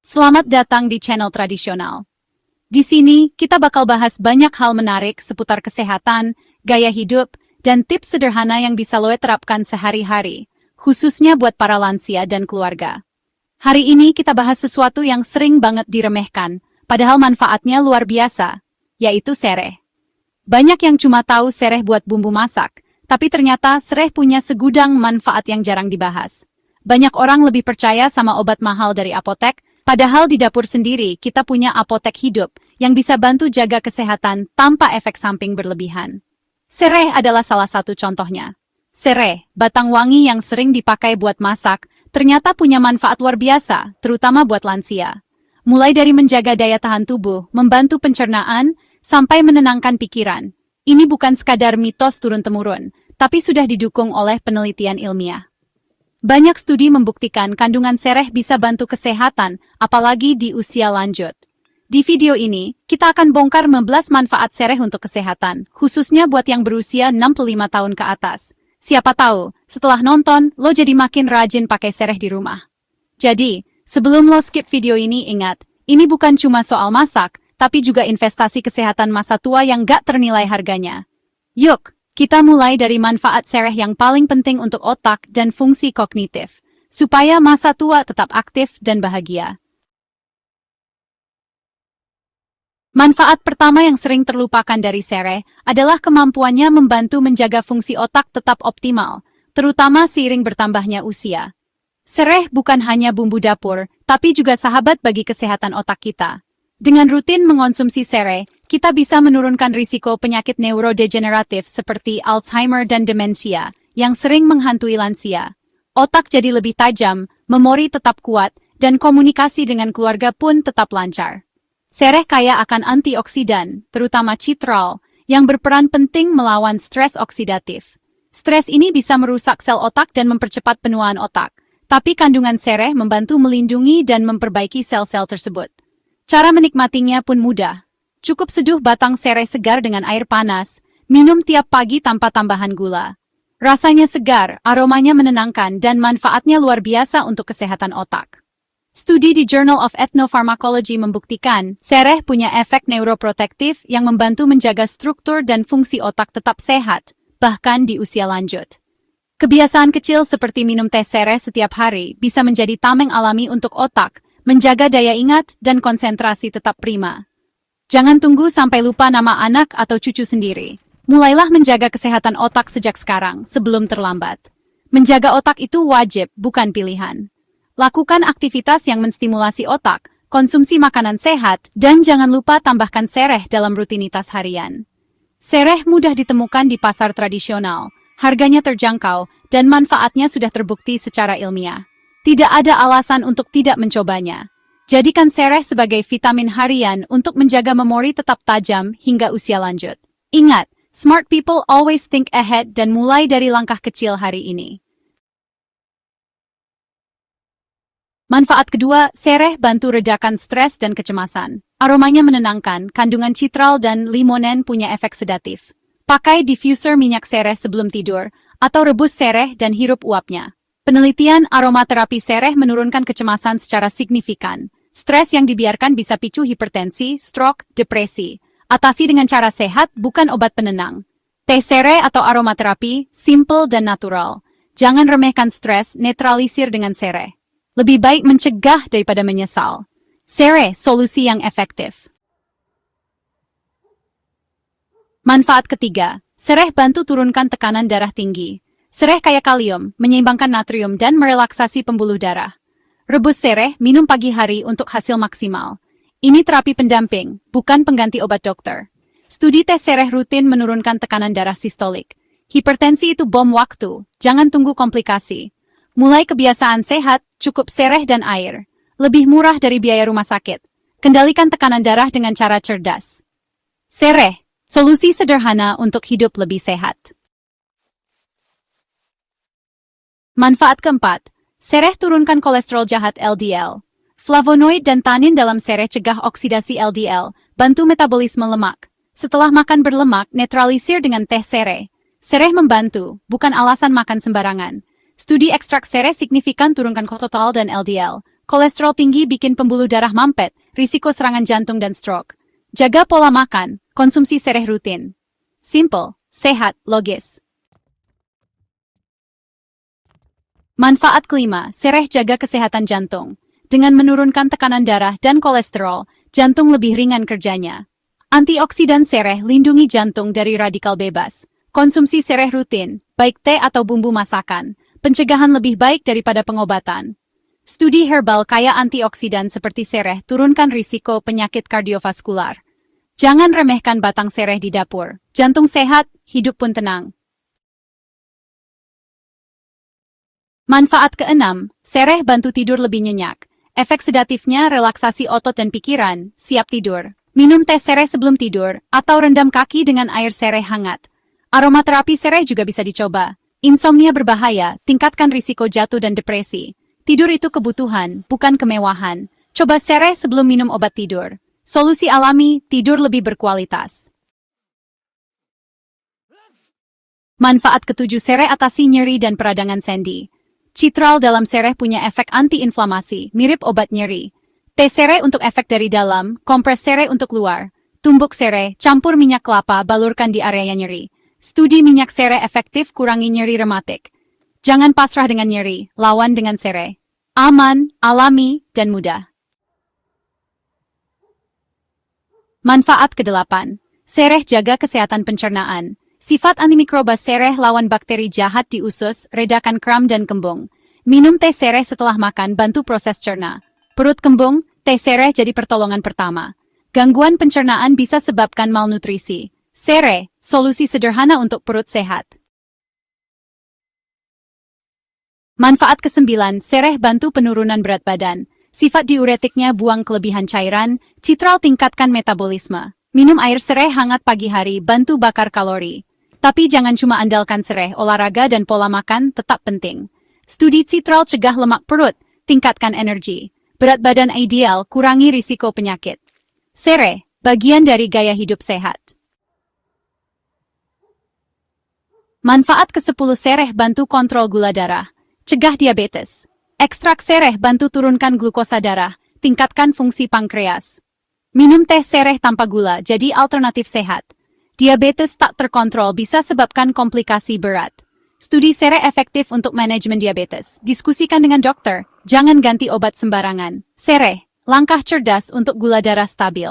Selamat datang di channel tradisional. Di sini, kita bakal bahas banyak hal menarik seputar kesehatan, gaya hidup, dan tips sederhana yang bisa lo terapkan sehari-hari, khususnya buat para lansia dan keluarga. Hari ini kita bahas sesuatu yang sering banget diremehkan, padahal manfaatnya luar biasa, yaitu sereh. Banyak yang cuma tahu sereh buat bumbu masak, tapi ternyata sereh punya segudang manfaat yang jarang dibahas. Banyak orang lebih percaya sama obat mahal dari apotek, padahal di dapur sendiri kita punya apotek hidup yang bisa bantu jaga kesehatan tanpa efek samping berlebihan. Sereh adalah salah satu contohnya. Sereh, batang wangi yang sering dipakai buat masak, ternyata punya manfaat luar biasa, terutama buat lansia. Mulai dari menjaga daya tahan tubuh, membantu pencernaan, sampai menenangkan pikiran. Ini bukan sekadar mitos turun-temurun, tapi sudah didukung oleh penelitian ilmiah. Banyak studi membuktikan kandungan sereh bisa bantu kesehatan, apalagi di usia lanjut. Di video ini, kita akan bongkar 15 manfaat sereh untuk kesehatan, khususnya buat yang berusia 65 tahun ke atas. Siapa tahu, setelah nonton, lo jadi makin rajin pakai sereh di rumah. Jadi, sebelum lo skip video ini, ingat, ini bukan cuma soal masak, tapi juga investasi kesehatan masa tua yang gak ternilai harganya. Yuk! Kita mulai dari manfaat sereh yang paling penting untuk otak dan fungsi kognitif, supaya masa tua tetap aktif dan bahagia. Manfaat pertama yang sering terlupakan dari sereh adalah kemampuannya membantu menjaga fungsi otak tetap optimal, terutama seiring bertambahnya usia. Sereh bukan hanya bumbu dapur, tapi juga sahabat bagi kesehatan otak kita. Dengan rutin mengonsumsi sereh, kita bisa menurunkan risiko penyakit neurodegeneratif seperti Alzheimer dan demensia, yang sering menghantui lansia. Otak jadi lebih tajam, memori tetap kuat, dan komunikasi dengan keluarga pun tetap lancar. Sereh kaya akan antioksidan, terutama citral, yang berperan penting melawan stres oksidatif. Stres ini bisa merusak sel otak dan mempercepat penuaan otak, tapi kandungan sereh membantu melindungi dan memperbaiki sel-sel tersebut. Cara menikmatinya pun mudah. Cukup seduh batang sereh segar dengan air panas, minum tiap pagi tanpa tambahan gula. Rasanya segar, aromanya menenangkan, dan manfaatnya luar biasa untuk kesehatan otak. Studi di Journal of Ethnopharmacology membuktikan, sereh punya efek neuroprotektif yang membantu menjaga struktur dan fungsi otak tetap sehat, bahkan di usia lanjut. Kebiasaan kecil seperti minum teh sereh setiap hari bisa menjadi tameng alami untuk otak, menjaga daya ingat dan konsentrasi tetap prima. Jangan tunggu sampai lupa nama anak atau cucu sendiri. Mulailah menjaga kesehatan otak sejak sekarang, sebelum terlambat. Menjaga otak itu wajib, bukan pilihan. Lakukan aktivitas yang menstimulasi otak, konsumsi makanan sehat, dan jangan lupa tambahkan sereh dalam rutinitas harian. Sereh mudah ditemukan di pasar tradisional, harganya terjangkau, dan manfaatnya sudah terbukti secara ilmiah. Tidak ada alasan untuk tidak mencobanya. Jadikan sereh sebagai vitamin harian untuk menjaga memori tetap tajam hingga usia lanjut. Ingat, smart people always think ahead dan mulai dari langkah kecil hari ini. Manfaat kedua, sereh bantu redakan stres dan kecemasan. Aromanya menenangkan, kandungan citral dan limonen punya efek sedatif. Pakai diffuser minyak sereh sebelum tidur, atau rebus sereh dan hirup uapnya. Penelitian aromaterapi sereh menurunkan kecemasan secara signifikan. Stres yang dibiarkan bisa picu hipertensi, stroke, depresi. Atasi dengan cara sehat, bukan obat penenang. Teh sereh atau aromaterapi, simple dan natural. Jangan remehkan stres, netralisir dengan sereh. Lebih baik mencegah daripada menyesal. Sereh, solusi yang efektif. Manfaat ketiga, sereh bantu turunkan tekanan darah tinggi. Sereh kaya kalium, menyeimbangkan natrium dan merelaksasi pembuluh darah. Rebus sereh, minum pagi hari untuk hasil maksimal. Ini terapi pendamping, bukan pengganti obat dokter. Studi tes sereh rutin menurunkan tekanan darah sistolik. Hipertensi itu bom waktu, jangan tunggu komplikasi. Mulai kebiasaan sehat, cukup sereh dan air. Lebih murah dari biaya rumah sakit. Kendalikan tekanan darah dengan cara cerdas. Sereh, solusi sederhana untuk hidup lebih sehat. Manfaat keempat, sereh turunkan kolesterol jahat LDL. Flavonoid dan tanin dalam sereh cegah oksidasi LDL, bantu metabolisme lemak. Setelah makan berlemak, netralisir dengan teh sereh. Sereh membantu, bukan alasan makan sembarangan. Studi ekstrak sereh signifikan turunkan kolesterol dan LDL, Kolesterol tinggi bikin pembuluh darah mampet, risiko serangan jantung dan stroke. Jaga pola makan, konsumsi sereh rutin. Simple, sehat, logis. Manfaat kelima, sereh jaga kesehatan jantung. Dengan menurunkan tekanan darah dan kolesterol, jantung lebih ringan kerjanya. Antioksidan sereh lindungi jantung dari radikal bebas. Konsumsi sereh rutin, baik teh atau bumbu masakan. Pencegahan lebih baik daripada pengobatan. Studi herbal kaya antioksidan seperti sereh turunkan risiko penyakit kardiovaskular. Jangan remehkan batang sereh di dapur. Jantung sehat, hidup pun tenang. Manfaat keenam, sereh bantu tidur lebih nyenyak. Efek sedatifnya relaksasi otot dan pikiran, siap tidur. Minum teh sereh sebelum tidur, atau rendam kaki dengan air sereh hangat. Aromaterapi sereh juga bisa dicoba. Insomnia berbahaya, tingkatkan risiko jatuh dan depresi. Tidur itu kebutuhan, bukan kemewahan. Coba sereh sebelum minum obat tidur. Solusi alami, tidur lebih berkualitas. Manfaat ketujuh, sereh atasi nyeri dan peradangan sendi. Citral dalam sereh punya efek anti-inflamasi, mirip obat nyeri. Teh sereh untuk efek dari dalam, kompres sereh untuk luar. Tumbuk sereh, campur minyak kelapa, balurkan di area nyeri. Studi minyak sereh efektif kurangi nyeri rematik. Jangan pasrah dengan nyeri, lawan dengan sereh. Aman, alami, dan mudah. Manfaat kedelapan, sereh jaga kesehatan pencernaan. Sifat antimikroba sereh lawan bakteri jahat di usus, redakan kram dan kembung. Minum teh sereh setelah makan bantu proses cerna. Perut kembung, teh sereh jadi pertolongan pertama. Gangguan pencernaan bisa sebabkan malnutrisi. Sereh, solusi sederhana untuk perut sehat. Manfaat kesembilan, sereh bantu penurunan berat badan. Sifat diuretiknya buang kelebihan cairan, citral tingkatkan metabolisme. Minum air sereh hangat pagi hari bantu bakar kalori. Tapi jangan cuma andalkan sereh, olahraga dan pola makan tetap penting. Studi citral cegah lemak perut, tingkatkan energi. Berat badan ideal, kurangi risiko penyakit. Sereh, bagian dari gaya hidup sehat. Manfaat ke-10, sereh bantu kontrol gula darah. Cegah diabetes. Ekstrak sereh bantu turunkan glukosa darah, tingkatkan fungsi pankreas. Minum teh sereh tanpa gula jadi alternatif sehat. Diabetes tak terkontrol bisa sebabkan komplikasi berat. Studi sereh efektif untuk manajemen diabetes. Diskusikan dengan dokter, jangan ganti obat sembarangan. Sereh, langkah cerdas untuk gula darah stabil.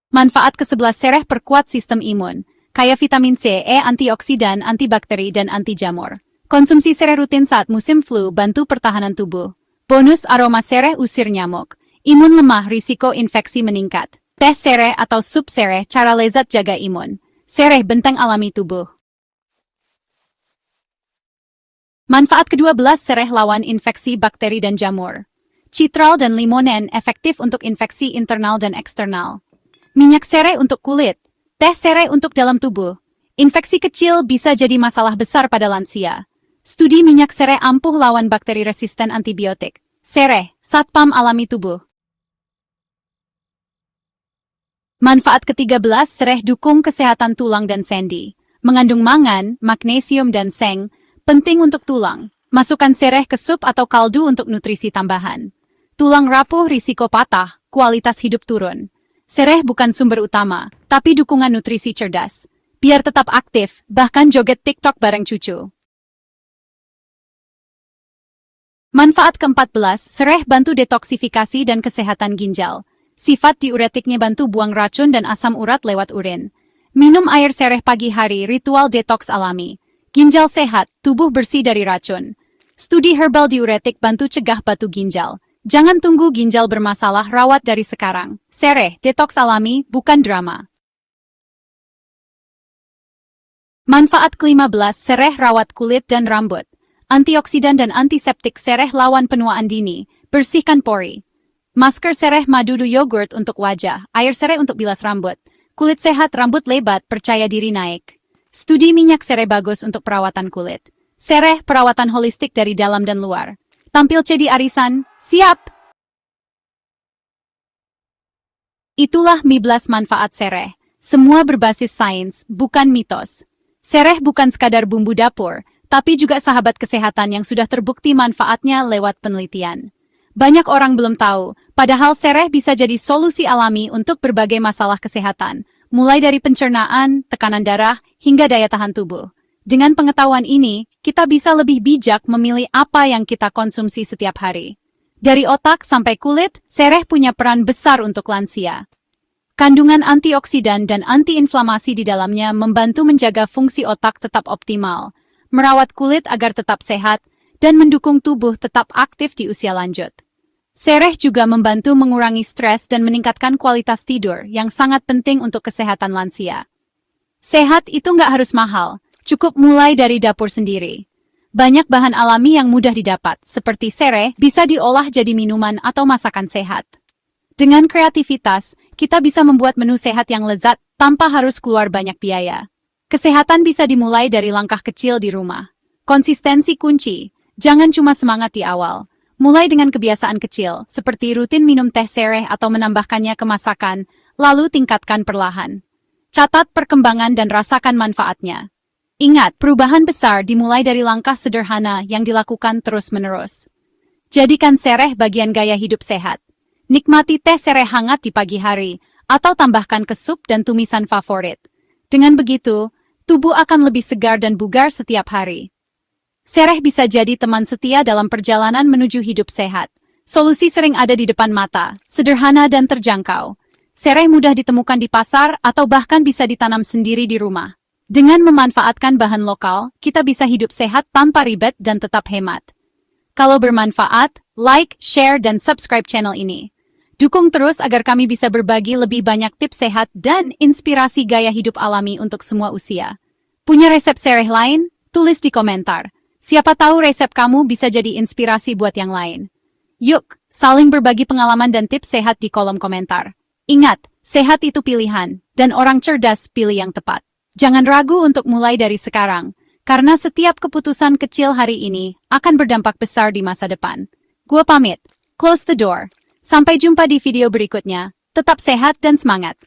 Manfaat ke-11, sereh perkuat sistem imun. Kaya vitamin C, E, antioksidan, antibakteri, dan anti jamur. Konsumsi sereh rutin saat musim flu bantu pertahanan tubuh. Bonus aroma sereh usir nyamuk. Imun lemah, risiko infeksi meningkat. Teh sereh atau sup sereh, cara lezat jaga imun. Sereh benteng alami tubuh. Manfaat ke-12, sereh lawan infeksi bakteri dan jamur. Citral dan limonen efektif untuk infeksi internal dan eksternal. Minyak sereh untuk kulit. Teh sereh untuk dalam tubuh. Infeksi kecil bisa jadi masalah besar pada lansia. Studi minyak sereh ampuh lawan bakteri resisten antibiotik. Sereh, satpam alami tubuh. Manfaat ke-13, sereh dukung kesehatan tulang dan sendi. Mengandung mangan, magnesium dan seng, penting untuk tulang. Masukkan sereh ke sup atau kaldu untuk nutrisi tambahan. Tulang rapuh, risiko patah, kualitas hidup turun. Sereh bukan sumber utama, tapi dukungan nutrisi cerdas. Biar tetap aktif, bahkan joget TikTok bareng cucu. Manfaat ke-14, sereh bantu detoksifikasi dan kesehatan ginjal. Sifat diuretiknya bantu buang racun dan asam urat lewat urin. Minum air sereh pagi hari, ritual detoks alami. Ginjal sehat, tubuh bersih dari racun. Studi herbal diuretik bantu cegah batu ginjal. Jangan tunggu ginjal bermasalah, rawat dari sekarang. Sereh, detoks alami, bukan drama. Manfaat ke-15, sereh rawat kulit dan rambut. Antioksidan dan antiseptik sereh lawan penuaan dini, bersihkan pori. Masker sereh madudu yogurt untuk wajah, air sereh untuk bilas rambut. Kulit sehat, rambut lebat, percaya diri naik. Studi minyak sereh bagus untuk perawatan kulit. Sereh, perawatan holistik dari dalam dan luar. Tampil cedi arisan, siap! Itulah 15 manfaat sereh. Semua berbasis sains, bukan mitos. Sereh bukan sekadar bumbu dapur, tapi juga sahabat kesehatan yang sudah terbukti manfaatnya lewat penelitian. Banyak orang belum tahu, padahal sereh bisa jadi solusi alami untuk berbagai masalah kesehatan, mulai dari pencernaan, tekanan darah, hingga daya tahan tubuh. Dengan pengetahuan ini, kita bisa lebih bijak memilih apa yang kita konsumsi setiap hari. Dari otak sampai kulit, sereh punya peran besar untuk lansia. Kandungan antioksidan dan antiinflamasi di dalamnya membantu menjaga fungsi otak tetap optimal, merawat kulit agar tetap sehat, dan mendukung tubuh tetap aktif di usia lanjut. Sereh juga membantu mengurangi stres dan meningkatkan kualitas tidur yang sangat penting untuk kesehatan lansia. Sehat itu nggak harus mahal, cukup mulai dari dapur sendiri. Banyak bahan alami yang mudah didapat, seperti sereh, bisa diolah jadi minuman atau masakan sehat. Dengan kreativitas, kita bisa membuat menu sehat yang lezat tanpa harus keluar banyak biaya. Kesehatan bisa dimulai dari langkah kecil di rumah. Konsistensi kunci, jangan cuma semangat di awal. Mulai dengan kebiasaan kecil, seperti rutin minum teh sereh atau menambahkannya ke masakan, lalu tingkatkan perlahan. Catat perkembangan dan rasakan manfaatnya. Ingat, perubahan besar dimulai dari langkah sederhana yang dilakukan terus-menerus. Jadikan sereh bagian gaya hidup sehat. Nikmati teh sereh hangat di pagi hari, atau tambahkan ke sup dan tumisan favorit. Dengan begitu, tubuh akan lebih segar dan bugar setiap hari. Sereh bisa jadi teman setia dalam perjalanan menuju hidup sehat. Solusi sering ada di depan mata, sederhana dan terjangkau. Sereh mudah ditemukan di pasar atau bahkan bisa ditanam sendiri di rumah. Dengan memanfaatkan bahan lokal, kita bisa hidup sehat tanpa ribet dan tetap hemat. Kalau bermanfaat, like, share, dan subscribe channel ini. Dukung terus agar kami bisa berbagi lebih banyak tips sehat dan inspirasi gaya hidup alami untuk semua usia. Punya resep sereh lain? Tulis di komentar. Siapa tahu resep kamu bisa jadi inspirasi buat yang lain. Yuk, saling berbagi pengalaman dan tips sehat di kolom komentar. Ingat, sehat itu pilihan, dan orang cerdas pilih yang tepat. Jangan ragu untuk mulai dari sekarang, karena setiap keputusan kecil hari ini akan berdampak besar di masa depan. Gua pamit. Close the door. Sampai jumpa di video berikutnya. Tetap sehat dan semangat.